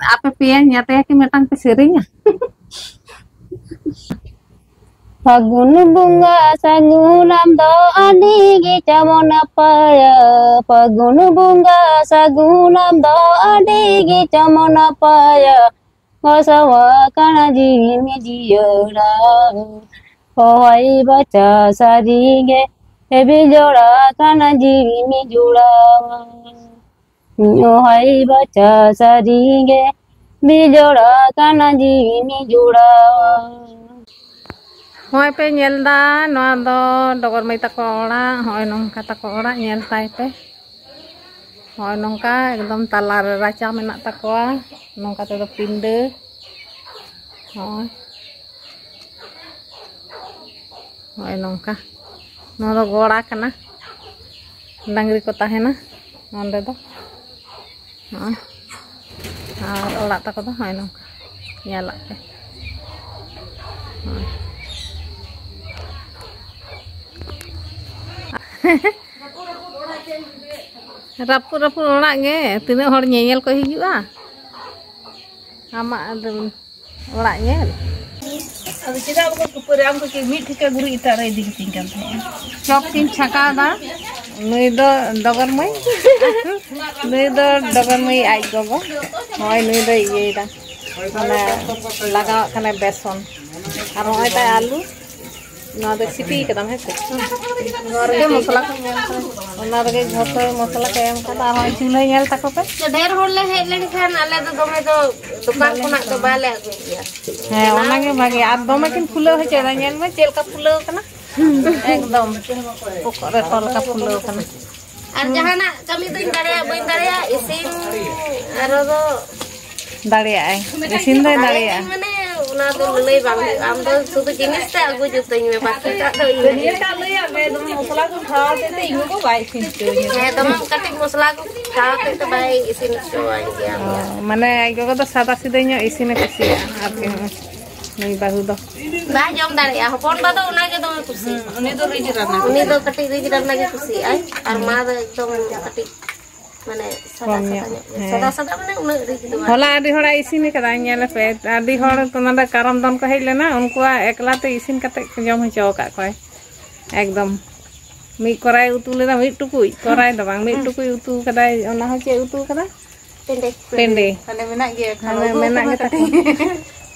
Apa pian nyata ki metang pe serinya. Fagun bunga sagunam do adigi camon apaya. Fagun bunga sagunam do adigi camon apaya. Kosawa kana jimi jiora. Kohai baca sarige ebi jora kana jimi jura. Kohai baca sarige bijora kana jimi jura. Hoi pe nyel da noa do dogor mai tako orang, hoi nongka tako orang nyel tai pe. Hoi nongka ekdom talar raca menak takoa, nongka todo pinde. Hoi. Hoi nongka. No do gora kana. Dangri ko tahena onde do. Hoi. Ar orak tako do hoi nongka. Nyalak pe. Hoi. Rapur orang ge, tina hor nyel ko hijua. Ama orang nyel. अब चिदा को कुपुराम को के मीठ के गुरु इता रे दिख तिंकन Chop tin chaka da. Nui do dogar mai. Nui do dogar mai ai gogo. Hoi nui do iye da. Mana laga kana beson. Ar hoi ta alu. Na do sipi kadam hai. Ngore masala ko nyel ta. Ona rege jhoto masala ke em kada hoi chulai nyel ta ko pe. ढेर होले हेले खान आले तो गमे तो दुकान कोना तो बाले आगुया He ona ge bagi ar dome kin fulo he cheda nyel me chel ka fulo kana. Ekdom pokore tol ka fulo kana. और जहाना कमी तो बइन दाड़िया इसिन आरो दो Daria ai. Isin dai daria. माने उना तो लई बांग आम तो सुदु जिनिस ता आगु जुतई में बाकी ता तो ये का ले आ मैं दम मसाला को खा देते इनको को बाई खिंच के है दम कटिक मसाला को खा के तो भाई इसिन सो आई गया Mane ai gogo do sada sida nyo isine kusia ar ke nui bahu do. बा जम दाड़िया हपन बा तो उना के दम खुशी उन्हें तो रिज रना उनी तो कटिक रिज रना के खुशी आई और मा तो एकदम कटिक माने सदा सदा माने उना रिज दो Hola adi hora isine kada nyele pe adi hor to nada karam don ko heilena unkua ekla te isin kate jom hocho ka koi. Ekdom mi korai utu leda mi tukui korai do bang mi tukui utu kadai ona ho che utu kada Pende pende. खाने में ना ये Hane menak kita.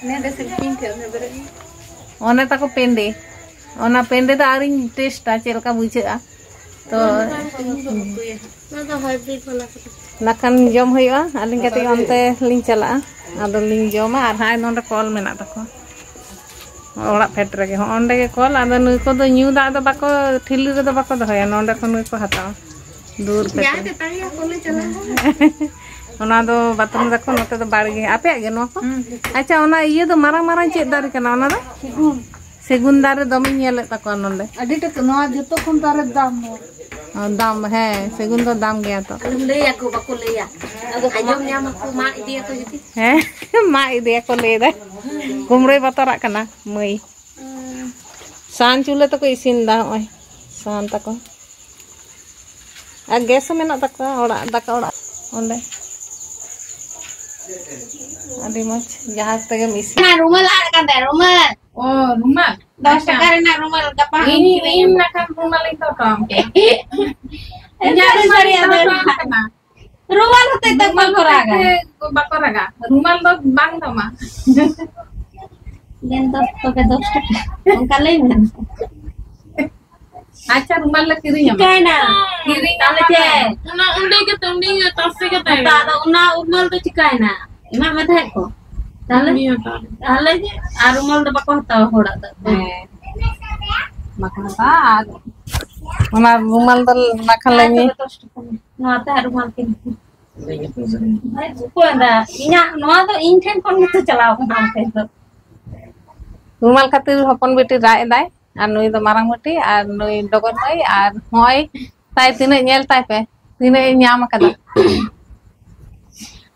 ने दे silking के ने बरे Ona tako pende. Ona pende da aring taste ta chelka buichea. To ना तो हाइब्रिड वाला nakan jom hoyoa aling kate onte ling chala ado ling joma ar hai nonde kol menak tako. Orak phet rege onde ge kol ado nui ko do nyu da do bako thili re do bako dohoya nonde ko nui ko hatawa. Dur phet. क्या देता है कोले चला Ona do bathroom dako note do barge ape ge no ko. Acha ona iye do marang chet dari kana ona do. Segun dare domi nyele tako nonde. अडी तक नवा जतो खन तारे दाम Dam he segun do dam gaya to. ले या को बको ले या आजम nya mak ma dia ko jiti He ma ide ko le da. Kumroi batorak kana mui. San chule to ko isin da oi. San ta ko. A gas menak ta ko orak daka orak onde. Adi moch jahas tege isi. ना रुमाल आ kan deh rumal oh rumah 10 टका रे ना रुमाल गपा ini makan rumah itu dong nyari sari ada kena rumal hote tak makoraga bakaraga rumah do bang sama den to ke 10 टका उनका ले ना acha rumah la kirinya काय ना kiri ताले चे una unde ke tasi ke ता उना रुमाल तो चिकाय ना इमा मत है को ताले ताले जे आ रुमाल तो बको हता होड़ा तो Makan apa? Ona rumal do makan lagi. ना ता रुमाल के को अंदा इना नवा तो इन ठन कोन मत चलाओ नाम पे तो Rumal khatir hopon beti rai dai. Ar nui do marang beti ar nui dogor mai ar hoi tai tine nyel tai pe. Tine nyam kada.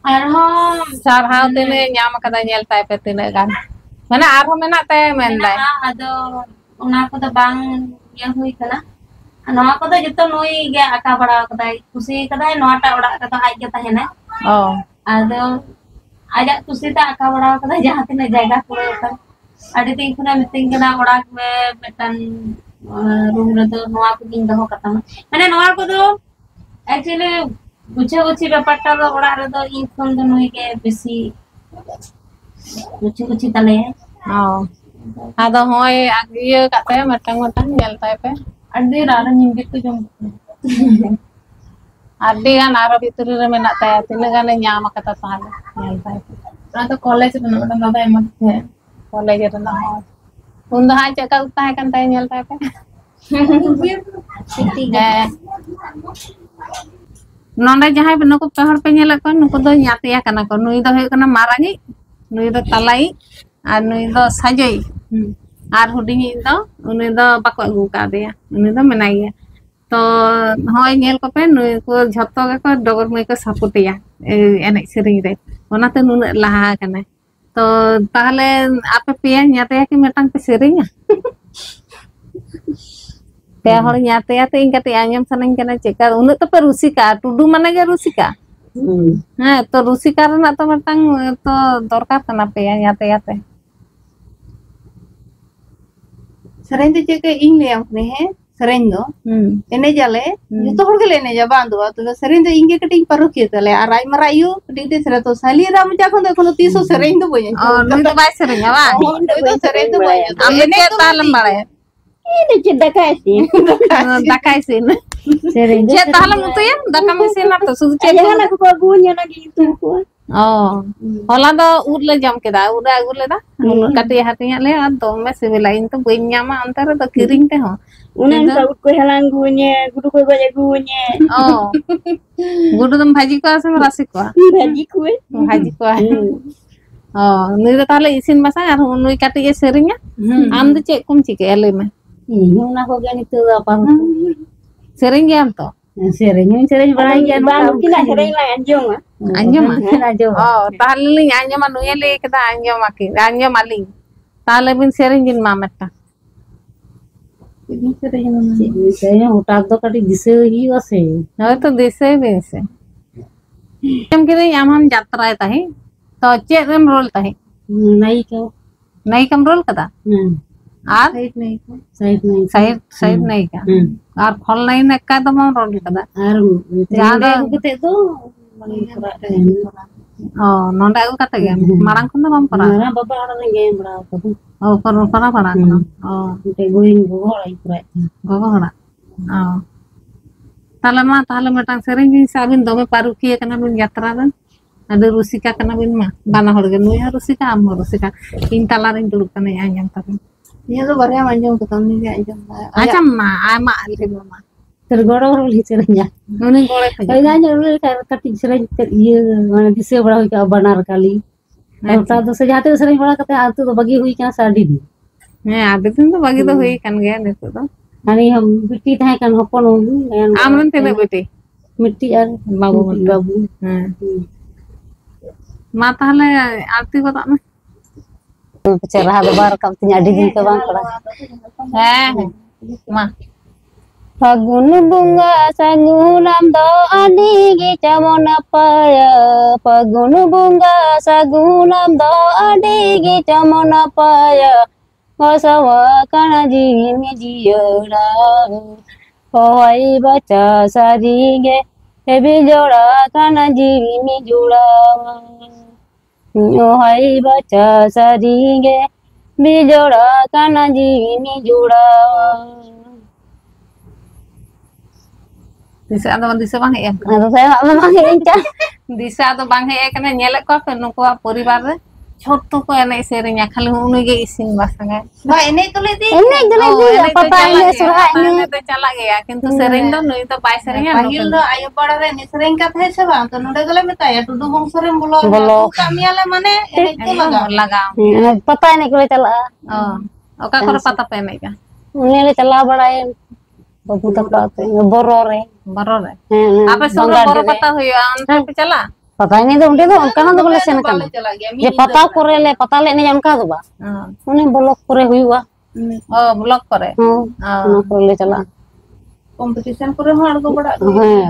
Arhom Sar hau tine nyam kada nyel tai pe tine gan. Mana arho menak te men dai. ado una ko to bang ya hui kana नवा को तो जितो नोई गे आका बड़ा कदाई खुशी कदाई नवाटा ओड़ा का तो आज के तहने Oh. आदो ajak kusita aka bada kada jahat tina jaga kure ka adi ting kuna meeting kana orak me metan room re do noa ko ding doho kata mane noa ko do actually bucha buchi ব্যাপারটা do orak re do in phone do nui ke besi buchi buchi tale ado hoy agiye kate matang nyel tay pe adi rara nyinggit tu jom adi kan aro bituri re menak tay tine gan nyama kata tahle nyel tay pe atau college mana mana nada emak ya college re na undo ha cheka tahe kan tay nyel tay pe nonde jahai pe nuku pehor pe nyelak ko nuku do nyatiya kana ko nui do hoy kana marangi nui do talai ar nui do sajai ar hudingi do uni do bako agu ka deya uni do menai to hoy nyel ko pe nui ko jhoto ge ko dogor mai ko sapotiya enek sering re onate nuna laha kana to tahle ape peya nyatiya ki metang pe serinya pe hor nyatiya te ingkati anyam saneng kana ceka unut to pe rusika tudu mane ge rusika to rusika rena to metang to dorkar kana pe nyatiya te sering tu cek ing le yang ne he sering do ene jale juto hor gele ene ja bandu to sering tu inge keting paru ke tale arai marayu keting te sera to sali ram ja kon kono tiso sering tu boy nui to bai serinya ba itu sering tu boy amne ke talam bare ini cedek kasih dakai sin sering ce talam mutu ya dakam sin atau sudu ce jangan aku bagunya lagi itu hola do urle jam keda uda agule da kati hatinya le ado me sibilain to buinya ma antara to kiring te ho unan saut ko halang gunya gudu ko baja gunya gudu dum bhaji ko ase rasi ko baji ko nui do tahle isin masang ar nui kati e serinya am do ce kum cike ele me ini na ko gani tu apa sering ge am to sering barai kan bang kina sering lah anjong anjom tahle ling anjom nui le keda anjom aki anjom aling tahle bin sering jin mametta saya utak do kati dise hi ase hoy to dise bin se em kire am jatra tahi to ce rem rol tahi nai kam rol kada R side নাই কা আর ফল নাই না কা তো মন রল kada R jada kete tu nonda agu kata ge marang kun bam para mara baba ada nge bra ko para para te goin go lai pura gogo hora tahle metang sering bin sabin dome parukiya kana bin yatra dan ada rusika kana bin ma bana hor ge nui rusika am rusika in talaring dulu kana anyam tapi ini tuh baru yang anjong tuh kami dia anjong acam ma ama alih mama tergoro li serenya nuni gole kai nanya lu kati sereng iya mana dise bra ka banar kali ta to sejate sereng bra kate atu to bagi hui kana sadi di ade tin to bagi to hui kan ge nitu to ani ham biti tahe kan hopon amran tene beti mitti ar babu ma tahle arti ko tak cerah bar kam tinya di ke bang ma Fagun bunga sagulam do adi gi camon apaya Fagun bunga sagulam do adi gi camon apaya Wasawa kana jimi jiyora Hoai baca sarige Ebi jora kana jimi jura Hoai baca sarige Bijora kana jimi jura disa ado disa bang ya Aduh saya memang inca disa ado bang he kana nyelek ko pe nuko poribar re छोटो को एने सेरिnya खाली उनु ge isin basanga ba ini tuh lidi papa ini surah ini तो चला गया किंतु सेरिंग दो नुई तो बाय सेरिंग pahil do ayo pada re ni sering kat hai se bang to node gale meta ya tudu bong sering bolo kami ale mane ini tuh लगा papa ini kule chala ओका कर पता पे नहीं का ini le chala badae babu tak borore बरोबर आपे सोरो बरो पता होयो अंतर पे चला papa ini tuh udah tuh karena tuh boleh sen kan chala gaya je pata kore le pata le ni jangan tuh ba ini bolok kore huiwa block करे ना kore le chala competition kore har go bada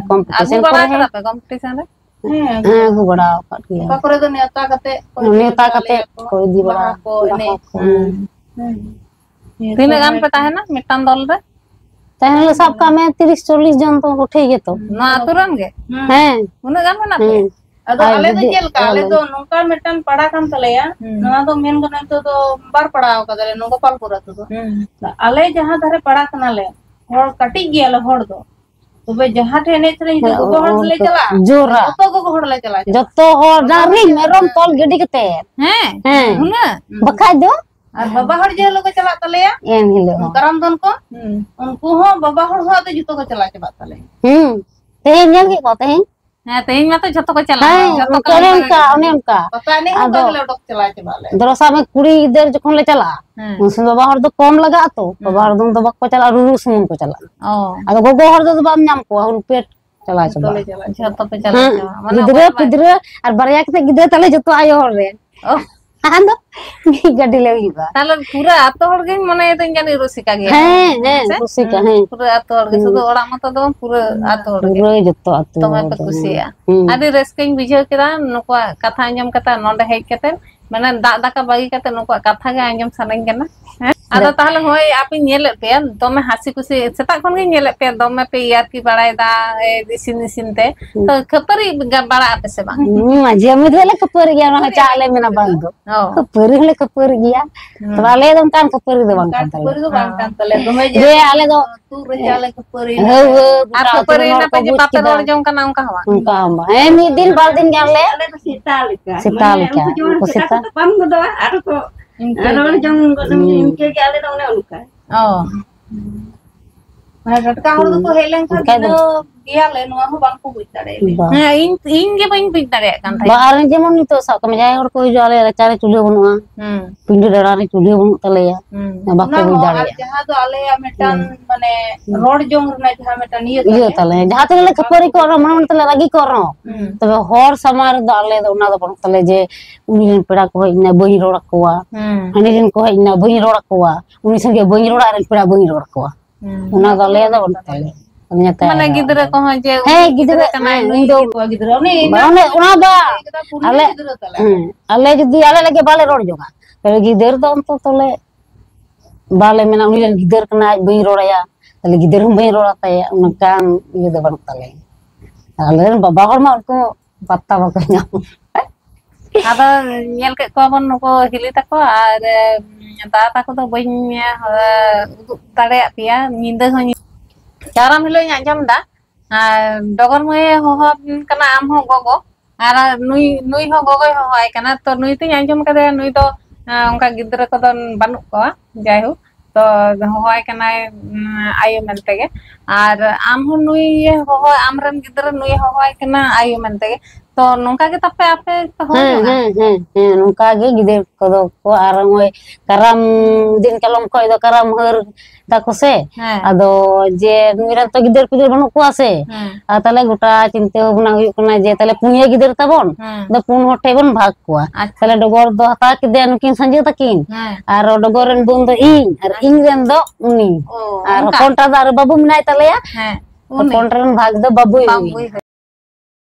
kompetisi आगु बड़ा करा पे competition रे हाँ को बड़ा का किया का करे तो नेता कते नेता कते को दी बड़ा को ने तीन गान पे ताहे ना मिटान दल रे ताहले सब का में 30-40 जन तो उठे गे तो ना आतुरन गे हैं उन गान में ना अदो आले तो जेल का आले तो नोका मिटन पड़ा कान तलेया नवा तो मेन गने तो बार पड़ाव कदले नो गोपालपुर तो आले जहां धारे पड़ा कनाले हर कटी गेल हर दो तबे जहां ठेने चले तो गो हर ले चला जोरा तो गो हर ले चला जतो हर डारी मेरम तोल गिडी कते हैं हुना बखाय दो और बाबा हर जे लोग चला तलेया एन हिलो करम दन को उनको हो बाबा हर हो तो जुतो को चला के बात तले ते नेल के कोते हैं हां तेई में तो जतो को चला जतो करे उनका पता नहीं हम बगले डॉक चला के बाले दरसा में कुड़ी इधर जखन ले चला उनसे बाबा हर तो कम लगा तो बाबा हर दम तो बक चला रुरु सुमन को चला ओ अब गोगो हर तो बाम नाम को हुन पेट चला चला जतो पे चला गिदरे पिदरे और बरिया के गिदरे तले जतो आयो हर रे आंदो गड्डी ले गईबा ताले पूरा आतो हर गे मने तो जानी रसिका गे हैं रसिका हैं पूरा आतो हर गे सुदो ओड़ा मत दो पूरा आतो हर गे पूरा जतो आतो तो मैं पे कुसिया आदि रेस्किंग बुझे केदा नको कथा अंजम कता नोंडे हेज कते माने दाका बागी कते नको कथा गे अंजम सनन कना आदो ताहले होय आपि नेले पे दमे हासी खुशी सेता खन गे नेले पे दमे पे यार की बड़ाय दा दिसिन सिनते तो खपरी बड़ा आपे से बा माजे अमित ले खपर गया ना चाले मेना बंद खपर ले खपर गया तो आले दम कान खपर दे बंद खपरी दो बांग कान तले दमे जे आले दो तू रे जाले खपरी आ खपरी ना पे जे पापे रोड जों कना उनका हवा उनका हम ए मी दिन बार दिन गले आले तो सीता लिका को सीता पम को दो आरो को रोड जों इनके के आले तो उन्हें उनका ओ माने टटका हर तो हेलेन खा दो गिया ले नुआ हो बांग को बुझ दाड़े हां इन गे बइन पिट दाड़े कान थाई बाहर जेमन नि तो सब कम जाय और कोई जाले चारे चुले बनुआ पिंडी डरा रे चुले बनु तलेया बाको बुझ दाड़े जहां तो आले मेटान माने रोड जों रे जहां मेटान ये तले जहां तले खपरी को मन तले लगी करो तबे हर समार दाले दो ना दो तले जे उनी पेड़ा को इना बई रोड़ा कोवा हनी दिन को इना बई रोड़ा कोवा उनी संगे बई रोड़ा रे पेड़ा बई रोड़ा कोवा उना दाले दो तले माने गिदरे को जे हे गिदरे कना इन दो गिदरा ने उना बा आले जदी आले लगे बाले रोड जोगा तले गिदर दो तो तले बाले मेना उनी गिदर कना बई रोड़ाया तले गिदर बई रोड़ा ताया उना कान ये दो बन तले आले बाबा हर मा उनको पत्ता बको ᱧᱟᱢ आदा नेल के को बन को हिली तको आर दा ताको तो बइन उदु ताड़े पिया निंदा हो चाराम हिलो आंजम दा डगर मय हो कना आम हो गोगो आर नुई नुई हो गोगो हो आय कना तो नुई ते आंजम कदे नुई तो उनका गिदरा को बानु को जाय हो तो हो आय कना आयो मनते गे आर आम हो नुई हो आमरन गिदरा नुई हो आय कना आयो मनते गे तो नोंका के तपे आपे हो नोंका गे गिदर को आर ओय करम दिन कलम को दो करम हर ताको से आदो जे नुइरा तो गिदर पिदर बनु को आसे आ ताले गोटा चिंते बना हुई कना जे ताले पुनिया गिदर ताबन द पुन होटे बन भाग कोआ ताले डगर दो हता के दे नुकिन संजे तकिन आर डगर रन बुन दो इन आर इन रन दो उनी आर कोंटा दार बाबू मिनाय ताले या कोंटा रन भाग दो बाबू